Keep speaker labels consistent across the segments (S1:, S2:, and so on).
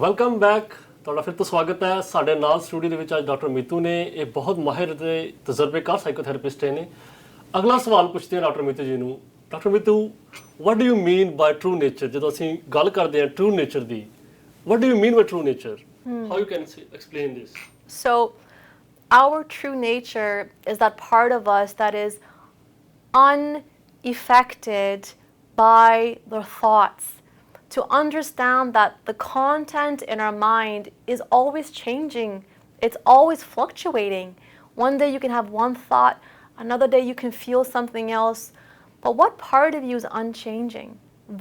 S1: Welcome back. ਤੁਹਾਡਾ ਫਿਰ ਤੋਂ ਸਵਾਗਤ ਹੈ। ਸਾਡੇ ਨਾਲ ਸਟੂਡੀਓ ਦੇ ਵਿੱਚ ਅੱਜ ਡਾਕਟਰ ਮੀਤੂ ਨੇ। ਇਹ ਬਹੁਤ ਮਾਹਿਰ ਤੇ ਤਜਰਬੇਕਾਰ ਸਾਈਕੋਥੈਰੇਪਿਸਟ ਨੇ। ਅਗਲਾ ਸਵਾਲ ਪੁੱਛਦੇ ਹਾਂ ਡਾਕਟਰ ਮੀਤੂ ਜੀ ਨੂੰ। Doctor Meetu, what do you mean by true nature? ਜਦੋਂ ਅਸੀਂ ਗੱਲ ਕਰਦੇ ਹਾਂ true nature the, what do you mean by true nature? How you can explain this?
S2: So, our true nature is that part of us that is unaffected by the thoughts. To understand that the content in our mind is always changing, it's always fluctuating. One day you can have one thought, another day you can feel something else, but what part of you is unchanging?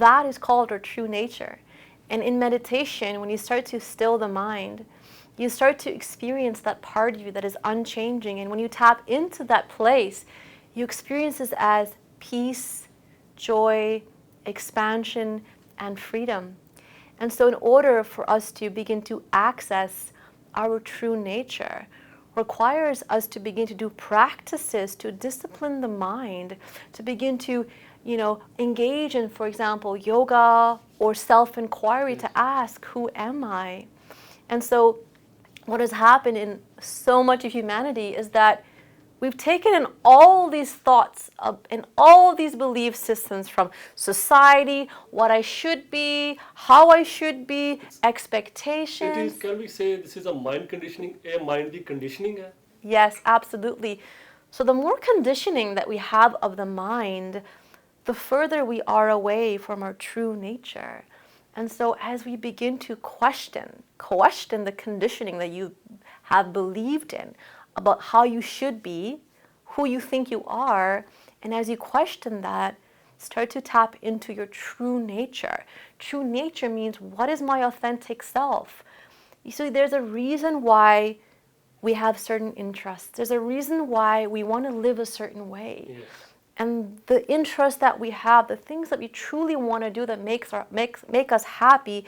S2: That is called our true nature. And in meditation, when you start to still the mind, you start to experience that part of you that is unchanging, and when you tap into that place, you experience this as peace, joy, expansion, and freedom. And so in order for us to begin to access our true nature requires us to begin to do practices to discipline the mind, to begin to, engage in, for example, yoga or self-inquiry, to ask, who am I? And so what has happened in so much of humanity is that we've taken in all these thoughts and all these belief systems from society, what I should be, how I should be, expectations.
S1: Can we say this is a mind conditioning, a mind the conditioning?
S2: Yes, absolutely. So the more conditioning that we have of the mind, the further we are away from our true nature. And so as we begin to question the conditioning that you have believed in, about how you should be, who you think you are, and as you question that, start to tap into your true nature. True nature means, what is my authentic self? You see, there's a reason why we have certain interests. There's a reason why we want to live a certain way.
S1: Yes.
S2: And the interest that we have, the things that we truly want to do that make us happy,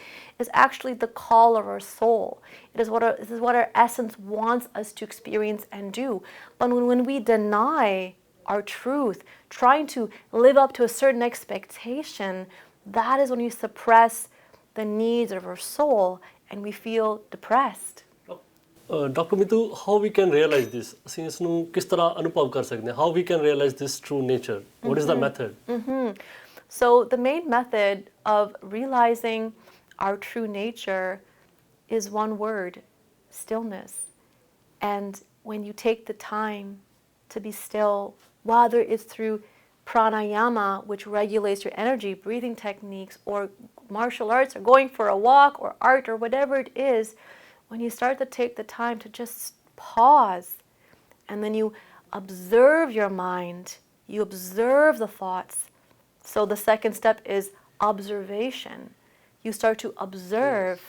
S2: is actually the call of our soul. This is what our essence wants us to experience and do. But when we deny our truth, trying to live up to a certain expectation, that is when you suppress the needs of our soul and we feel depressed.
S1: Dr. Mitu, how we can realize this? ਅਸੀਂ ਇਸ ਨੂੰ ਕਿਸ ਤਰ੍ਹਾਂ ਅਨੁਭਵ ਕਰ ਸਕਦੇ ਹਾਂ? How we can realize this true nature? What is the method?
S2: So the main method of realizing our true nature is one word: stillness. And when you take the time to be still, whether it's through pranayama, which regulates your energy, breathing techniques, or martial arts, or going for a walk, or art, or whatever it is, when you start to take the time to just pause, and then you observe your mind, you observe the thoughts. So the second step is observation. You start to observe.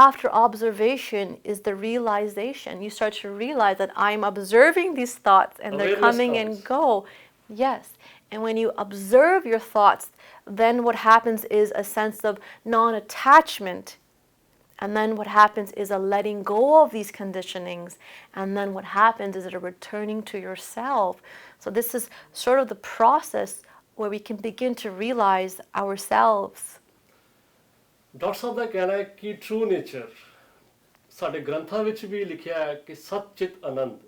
S2: After observation is the realization. You start to realize that I'm observing these thoughts and they're coming and go. Yes. And when you observe your thoughts, then what happens is a sense of non-attachment. And then what happens is a letting go of these conditionings. And then what happens is a returning to yourself. So this is sort of the process where we can begin to realize ourselves.
S1: Doctor ਸਾਹਿਬ ਦਾ ਕਹਿਣਾ ਹੈ ਕਿ true nature ਸਾਡੇ ਗ੍ਰੰਥਾਂ ਵਿੱਚ ਵੀ ਲਿਖਿਆ ਹੈ ਕਿ ਸਤ ਚਿਤ ਆਨੰਦ,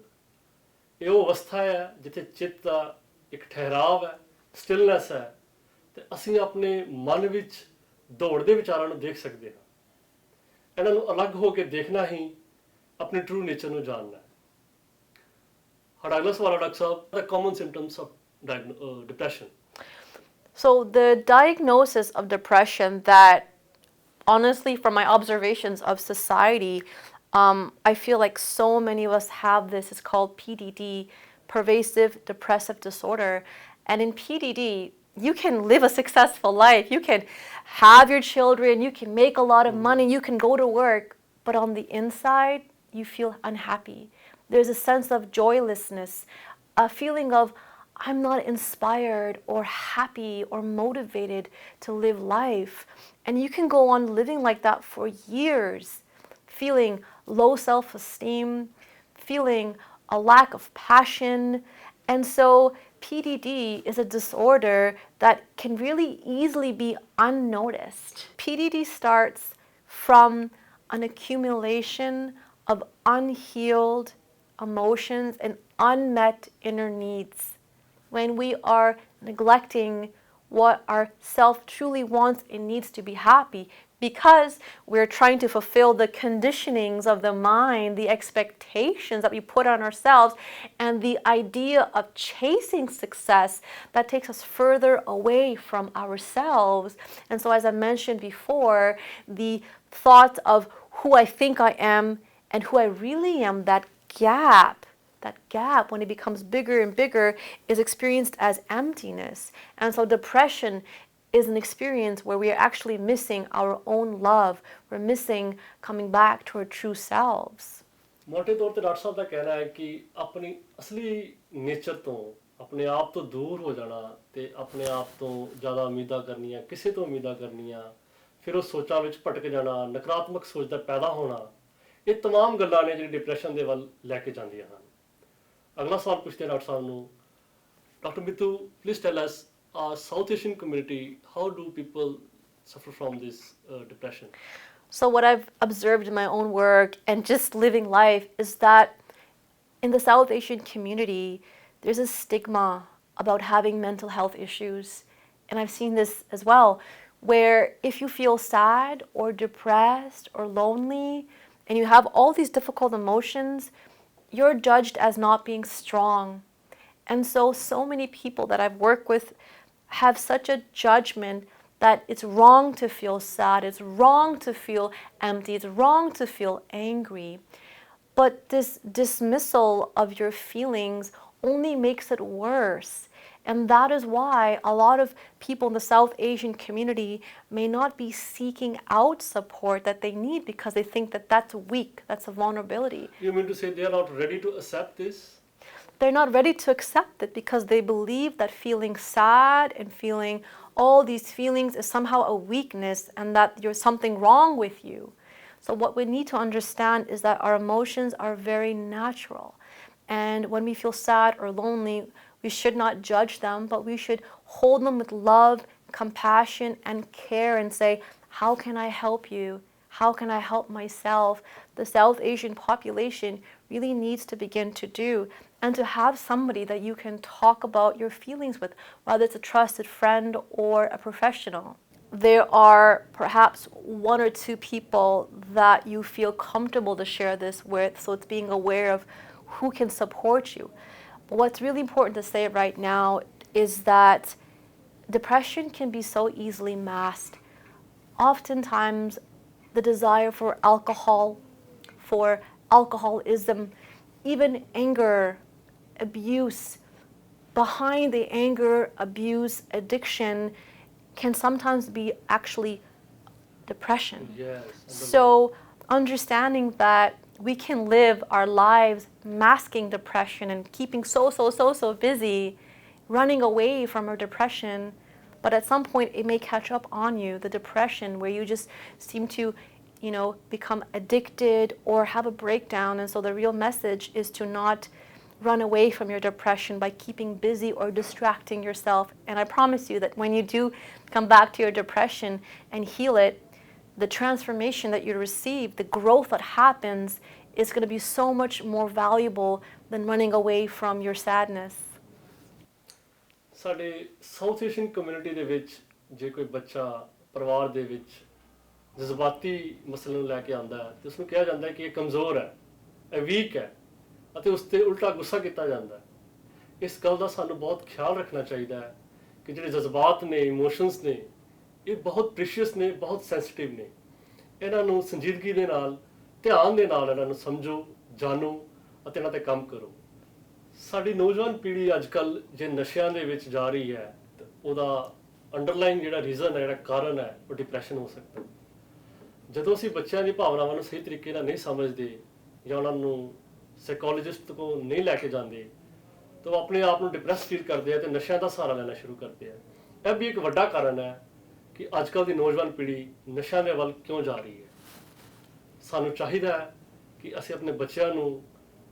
S1: ਇਹ ਉਹ ਅਵਸਥਾ ਹੈ ਜਿੱਥੇ ਚਿੱਤ ਦਾ ਇੱਕ ਠਹਿਰਾਵ ਹੈ, ਸਟਿਲਨੈਸ ਹੈ, ਤੇ ਅਸੀਂ ਆਪਣੇ ਮਨ ਵਿੱਚ ਦੌੜਦੇ ਵਿਚਾਰਾਂ ਨੂੰ ਦੇਖ ਸਕਦੇ ਹਾਂ। ਇਹਨਾਂ ਨੂੰ ਅਲੱਗ ਹੋ ਕੇ ਦੇਖਣਾ ਹੀ ਆਪਣੇ ਟਰੂ ਨੇਚਰ ਨੂੰ ਜਾਣਨਾ ਹੈ। ਸਾਡਾ ਅਗਲਾ ਸਵਾਲ ਹੈ doctor Sahib, the common symptoms of depression.
S2: So the diagnosis of depression that, honestly, from my observations of society, I feel like so many of us have this. It's called PDD, pervasive depressive disorder. And in PDD, you can live a successful life. You can have your children, you can make a lot of money, you can go to work, but on the inside, you feel unhappy. There's a sense of joylessness, a feeling of, I'm not inspired or happy or motivated to live life. And you can go on living like that for years, feeling low self-esteem, feeling a lack of passion. And so PDD is a disorder that can really easily be unnoticed. PDD starts from an accumulation of unhealed emotions and unmet inner needs. When we are neglecting what our self truly wants and needs to be happy, because we're trying to fulfill the conditionings of the mind, the expectations that we put on ourselves, and the idea of chasing success that takes us further away from ourselves. And so, as I mentioned before, the thought of who I think I am and who I really am, that gap, when it becomes bigger and bigger, is experienced as emptiness. And so depression is an experience where we are actually missing our own love. We're missing coming back to our true selves.
S1: ਮੋਟੇ ਤੌਰ ਤੇ doctor ਸਾਹਿਬ ਦਾ ਕਹਿਣਾ ਹੈ ਕਿ ਆਪਣੀ ਅਸਲੀ nature ਤੋਂ ਆਪਣੇ ਆਪ ਤੋਂ ਦੂਰ ਹੋ ਜਾਣਾ ਤੇ ਆਪਣੇ ਆਪ ਤੋਂ ਜ਼ਿਆਦਾ ਉਮੀਦਾਂ ਕਰਨੀਆਂ, ਕਿਸੇ ਤੋਂ ਉਮੀਦਾਂ ਕਰਨੀਆਂ, ਫਿਰ ਉਹ ਸੋਚਾਂ ਵਿੱਚ ਭਟਕ ਜਾਣਾ, ਨਕਾਰਾਤਮਕ ਸੋਚ ਦਾ ਪੈਦਾ ਹੋਣਾ, ਇਹ तमाम ਗੱਲਾਂ ਨੇ ਜਿਹੜੀ ਡਿਪਰੈਸ਼ਨ ਦੇ ਵੱਲ ਲੈ ਕੇ ਜਾਂਦੀਆਂ ਹਨ। ਅਗਲਾ ਸਵਾਲ ਪੁੱਛਦੇ ਡਾਕਟਰ ਸਾਹਿਬ ਨੂੰ। Doctor Mitu, please tell us, South Asian community, how do people suffer from this depression?
S2: So what I've observed in my own work and just living life is that in the South Asian community, there's a stigma about having mental health issues. And I've seen this as well, where if you feel sad or depressed or lonely and you have all these difficult emotions, you're judged as not being strong. And so many people that I've worked with have such a judgment that it's wrong to feel sad, it's wrong to feel empty, it's wrong to feel angry. But this dismissal of your feelings only makes it worse. And that is why a lot of people in the South Asian community may not be seeking out support that they need because they think that that's weak, that's a vulnerability.
S1: You mean to say they are not ready to accept this?
S2: They're not ready to accept it because they believe that feeling sad and feeling all these feelings is somehow a weakness and that there's something wrong with you. So what we need to understand is that our emotions are very natural. And when we feel sad or lonely, we should not judge them, but we should hold them with love, compassion, and care and say, how can I help you? How can I help myself? The South Asian population really needs to begin to do, and to have somebody that you can talk about your feelings with, whether it's a trusted friend or a professional. There are perhaps one or two people that you feel comfortable to share this with, so it's being aware of who can support you. But what's really important to say right now is that depression can be so easily masked. Oftentimes, the desire for alcohol, for alcoholism, even anger, abuse, behind the anger, abuse, addiction can sometimes be actually depression.
S1: Yes.
S2: So understanding that we can live our lives masking depression and keeping so busy, running away from our depression, but at some point it may catch up on you, the depression, where you just seem to, become addicted or have a breakdown. And so the real message is to not run away from your depression by keeping busy or distracting yourself. And I promise you that when you do come back to your depression and heal it, the transformation that you receive, the growth that happens, is going to be so much more valuable than running away from your sadness.
S1: ਸਾਡੇ south Asian community ਦੇ ਵਿੱਚ ਜੇ ਕੋਈ ਬੱਚਾ ਪਰਿਵਾਰ ਦੇ ਵਿੱਚ ਜਜ਼ਬਾਤੀ ਮਸਲੇ ਨੂੰ ਲੈ ਕੇ ਆਉਂਦਾ ਹੈ ਤੇ ਉਸ ਨੂੰ ਕਿਹਾ ਜਾਂਦਾ ਹੈ ਕਿ ਇਹ ਕਮਜ਼ੋਰ ਹੈ, ਇਹ ਵੀਕ ਹੈ, ਅਤੇ ਉਸ ਤੇ ਉਲਟਾ ਗੁੱਸਾ ਕੀਤਾ ਜਾਂਦਾ ਹੈ। ਇਸ ਗੱਲ ਦਾ ਸਾਨੂੰ ਬਹੁਤ ਖਿਆਲ ਰੱਖਣਾ ਚਾਹੀਦਾ ਹੈ ਕਿ ਜਿਹੜੇ ਜਜ਼ਬਾਤ ਨੇ, ਇਮੋਸ਼ਨਸ ਨੇ, ਇਹ ਬਹੁਤ ਪ੍ਰੀਸ਼ੀਅਸ ਨੇ, ਬਹੁਤ ਸੈਂਸਿਟਿਵ ਨੇ। ਇਹਨਾਂ ਨੂੰ ਸੰਜੀਦਗੀ ਦੇ ਨਾਲ, ਧਿਆਨ ਦੇ ਨਾਲ ਇਹਨਾਂ ਨੂੰ ਸਮਝੋ, ਜਾਣੋ ਅਤੇ ਇਹਨਾਂ 'ਤੇ ਕੰਮ ਕਰੋ। ਸਾਡੀ ਨੌਜਵਾਨ ਪੀੜ੍ਹੀ ਅੱਜ ਕੱਲ੍ਹ ਜੇ ਨਸ਼ਿਆਂ ਦੇ ਵਿੱਚ ਜਾ ਰਹੀ ਹੈ ਤਾਂ ਉਹਦਾ ਅੰਡਰਲਾਈਨ ਜਿਹੜਾ ਰੀਜ਼ਨ ਹੈ, ਜਿਹੜਾ ਕਾਰਨ ਹੈ, ਉਹ ਡਿਪਰੈਸ਼ਨ ਹੋ ਸਕਦਾ। ਜਦੋਂ ਅਸੀਂ ਬੱਚਿਆਂ ਦੀ ਭਾਵਨਾਵਾਂ ਨੂੰ ਸਹੀ ਤਰੀਕੇ ਨਾਲ ਨਹੀਂ ਸਮਝਦੇ ਜਾਂ ਉਹਨਾਂ ਨੂੰ ਸਾਈਕੋਲੋਜਿਸਟ ਕੋਲ ਨਹੀਂ ਲੈ ਕੇ ਜਾਂਦੇ ਤਾਂ ਉਹ ਆਪਣੇ ਆਪ ਨੂੰ ਡਿਪਰੈਸ ਫੀਲ ਕਰਦੇ ਆ ਅਤੇ ਨਸ਼ਿਆਂ ਦਾ ਸਹਾਰਾ ਲੈਣਾ ਸ਼ੁਰੂ ਕਰਦੇ ਆ। ਇਹ ਵੀ ਇੱਕ ਵੱਡਾ ਕਾਰਨ ਹੈ ਕਿ ਅੱਜ ਕੱਲ੍ਹ ਦੀ ਨੌਜਵਾਨ ਪੀੜ੍ਹੀ ਨਸ਼ਿਆਂ ਦੇ ਵੱਲ ਕਿਉਂ ਜਾ ਰਹੀ ਹੈ। ਸਾਨੂੰ ਚਾਹੀਦਾ ਹੈ ਕਿ ਅਸੀਂ ਆਪਣੇ ਬੱਚਿਆਂ ਨੂੰ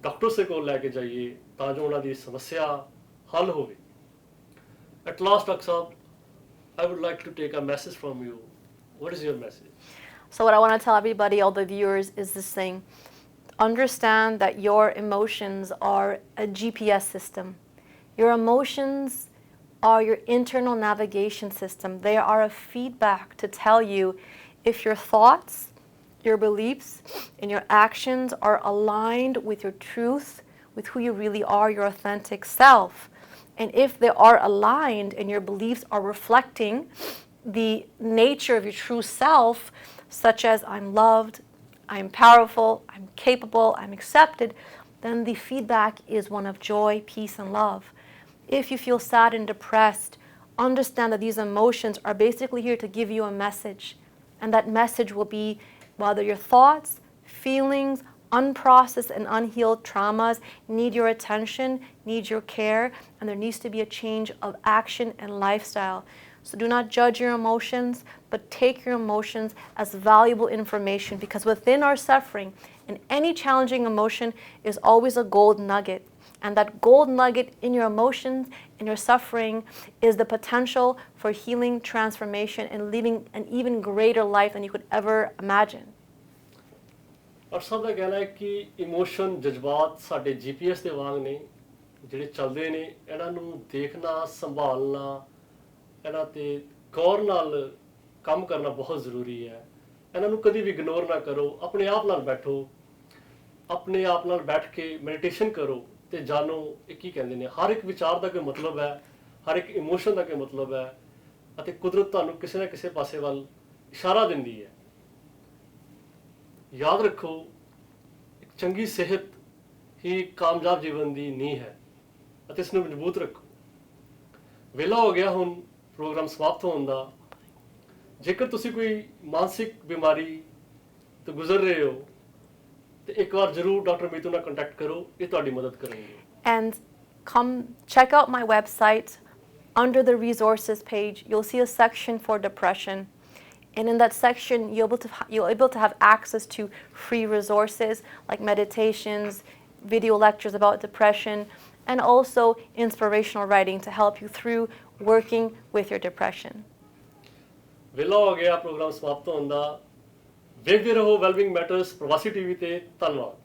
S1: ਡਾਕਟਰ ਦੇ ਕੋਲ ਲੈ ਕੇ ਜਾਈਏ ਤਾਂ ਜੋ ਉਹਨਾਂ ਦੀ ਸਮੱਸਿਆ ਹੱਲ ਹੋਵੇ। At last, Dr. Saab, I would like to take a message from you. What is your message?
S2: So what I want to tell everybody, all the viewers, is this thing. Understand that your emotions are a GPS system. Your emotions are your internal navigation system. They are a feedback to tell you if your thoughts, your beliefs, and your actions are aligned with your truth, with who you really are, your authentic self. And if they are aligned and your beliefs are reflecting the nature of your true self, such as I'm loved, I'm powerful, I'm capable, I'm accepted, then the feedback is one of joy, peace, and love. If you feel sad and depressed, understand that these emotions are basically here to give you a message. And that message will be whether your thoughts, feelings, unprocessed and unhealed traumas need your attention, need your care, and there needs to be a change of action and lifestyle. So do not judge your emotions, but take your emotions as valuable information, because within our suffering and any challenging emotion is always a gold nugget. And that gold nugget in your emotions, in your suffering, is the potential for healing, transformation, and living an even greater life than you could ever imagine.
S1: ਔਰ ਸਭ ਦਾ ਕਹਿਣਾ ਹੈ ਕਿ emotion ਜਜ਼ਬਾਤ ਸਾਡੇ GPS ਦੇ ਵਾਂਗ ਨੇ, ਜਿਹੜੇ ਚੱਲਦੇ ਨੇ, ਇਹਨਾਂ ਨੂੰ ਦੇਖਣਾ, ਸੰਭਾਲਣਾ, ਇਹਨਾਂ ਤੇ ਗੌਰ ਨਾਲ ਕੰਮ ਕਰਨਾ ਬਹੁਤ ਜ਼ਰੂਰੀ ਹੈ। ਇਹਨਾਂ ਨੂੰ ਕਦੀ ਵੀ ਇਗਨੋਰ ਨਾ ਕਰੋ। ਆਪਣੇ ਆਪ ਨਾਲ ਬੈਠੋ, ਆਪਣੇ ਆਪ ਨਾਲ ਬੈਠ ਕੇ ਮੈਡੀਟੇਸ਼ਨ ਕਰੋ ਤੇ ਜਾਣੋ ਇਹ ਕੀ ਕਹਿੰਦੇ ਨੇ। ਹਰ ਇੱਕ ਵਿਚਾਰ ਦਾ ਕੋਈ ਮਤਲਬ ਹੈ, ਹਰ ਇੱਕ ਇਮੋਸ਼ਨ ਦਾ ਕੋਈ ਮਤਲਬ ਹੈ, ਅਤੇ ਕੁਦਰਤ ਤੁਹਾਨੂੰ ਕਿਸੇ ਨਾ ਕਿਸੇ ਪਾਸੇ ਵੱਲ ਇਸ਼ਾਰਾ ਦਿੰਦੀ ਹੈ। ਯਾਦ ਰੱਖੋ, ਇੱਕ ਚੰਗੀ ਸਿਹਤ ਹੀ ਕਾਮਯਾਬ ਜੀਵਨ ਦੀ ਨੀਂਹ ਹੈ, ਅਤੇ ਇਸ ਨੂੰ ਮਜ਼ਬੂਤ ਰੱਖੋ। ਵੇਲਾ ਹੋ ਗਿਆ ਹੁਣ ਪ੍ਰੋਗਰਾਮ ਸਮਾਪਤ ਹੋਣ ਦਾ। ਜੇਕਰ ਤੁਸੀਂ ਕੋਈ ਮਾਨਸਿਕ ਬਿਮਾਰੀ ਤੋਂ ਗੁਜ਼ਰ ਰਹੇ ਹੋ ਤੇ ਇੱਕ ਵਾਰ ਜ਼ਰੂਰ ਡਾਕਟਰ ਮੀਤੂ ਨਾਲ ਕੰਟੈਕਟ ਕਰੋ, ਇਹ ਤੁਹਾਡੀ ਮਦਦ ਕਰਨਗੇ।
S2: And come check out my website. Under the resources page, you'll see a section for depression. And in that section, you're able to have access to free resources like meditations, video lectures about depression, and also inspirational writing to help you through working with your depression.
S1: ਵੇਲਾ ਹੋ ਗਿਆ programme ਸਮਾਪਤ ਹੋਣ ਦਾ। ਵੇਖਦੇ ਰਹੋ ਵੈਲਬਿੰਗ matters ਪ੍ਰਵਾਸੀ TV ਤੇ। ਧੰਨਵਾਦ।